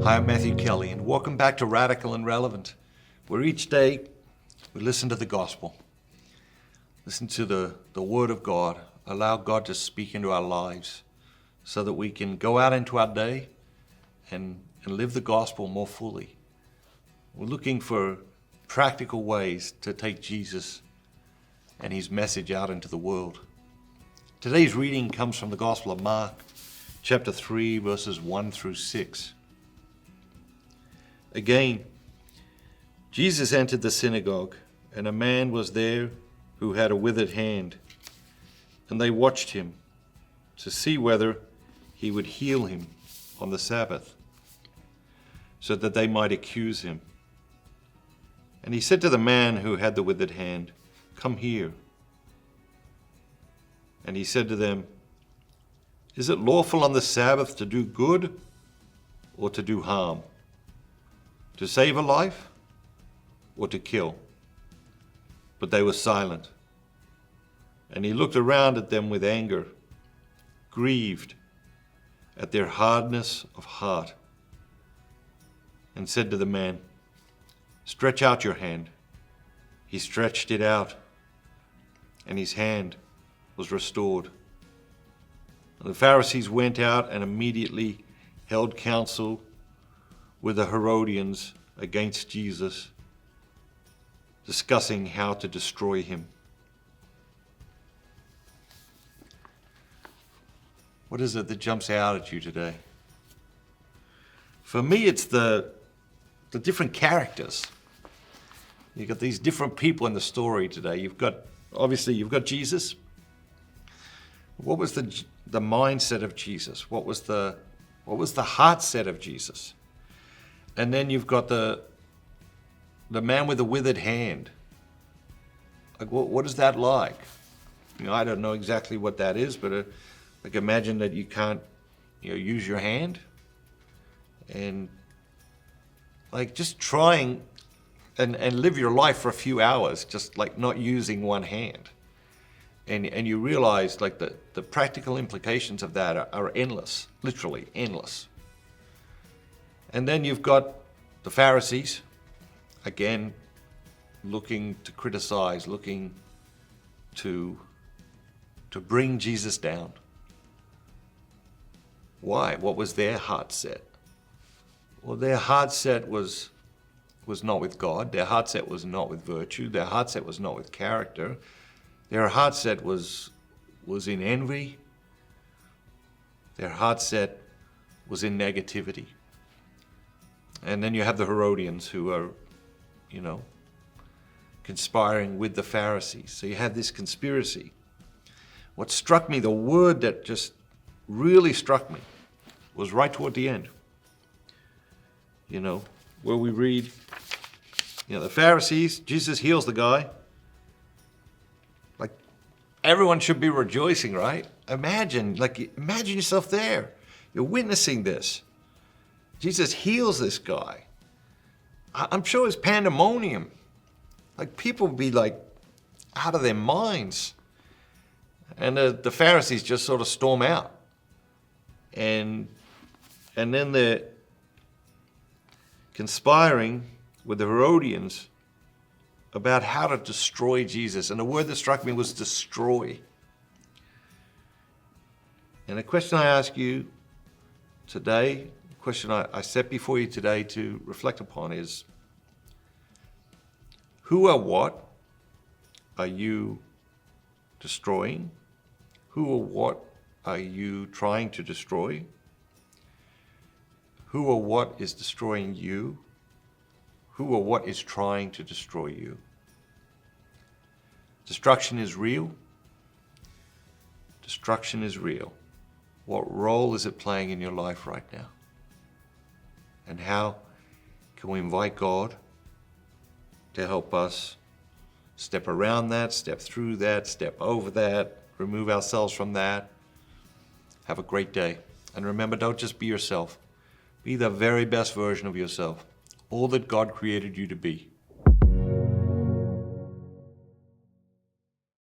Hi, I'm Matthew Kelly, and welcome back to Radical and Relevant, where each day we listen to the gospel, listen to the Word of God, allow God to speak into our lives so that we can go out into our day and live the gospel more fully. We're looking for practical ways to take Jesus and his message out into the world. Today's reading comes from the Gospel of Mark, chapter 3, verses 1 through 6. Again, Jesus entered the synagogue, and a man was there who had a withered hand. And they watched him to see whether he would heal him on the Sabbath, so that they might accuse him. And he said to the man who had the withered hand, "Come here." And he said to them, "Is it lawful on the Sabbath to do good or to do harm? To save a life or to kill?" But they were silent. And he looked around at them with anger, grieved at their hardness of heart, and said to the man, "Stretch out your hand." He stretched it out, and his hand was restored. And the Pharisees went out and immediately held counsel with the Herodians against Jesus, discussing how to destroy him. What is it that jumps out at you today? For me, it's the different characters. You've got these different people in the story today. You've got Jesus. What was the mindset of Jesus? What was the heart set of Jesus? And then you've got the man with the withered hand. Like, what is that like? I don't know exactly what that is, but like, imagine that you can't, use your hand, and like just trying and live your life for a few hours, just like not using one hand, and you realize like the practical implications of that are endless, literally endless. And then you've got the Pharisees, again, looking to criticize, looking to bring Jesus down. Why? What was their heart set? Well, their heart set was not with God. Their heart set was not with virtue. Their heart set was not with character. Their heart set was in envy. Their heart set was in negativity. And then you have the Herodians who are, conspiring with the Pharisees. So you have this conspiracy. What struck me, the word that just really struck me, was right toward the end. Where we read, the Pharisees, Jesus heals the guy. Like, everyone should be rejoicing, right? Imagine yourself there. You're witnessing this. Jesus heals this guy. I'm sure it's pandemonium. Like, people would be like out of their minds. And the Pharisees just sort of storm out. And then they're conspiring with the Herodians about how to destroy Jesus. And the word that struck me was destroy. And the question I ask you today, the question I set before you today to reflect upon is, who or what are you destroying? Who or what are you trying to destroy? Who or what is destroying you? Who or what is trying to destroy you? Destruction is real. Destruction is real. What role is it playing in your life right now? And how can we invite God to help us step around that, step through that, step over that, remove ourselves from that? Have a great day. And remember, don't just be yourself. Be the very best version of yourself. All that God created you to be.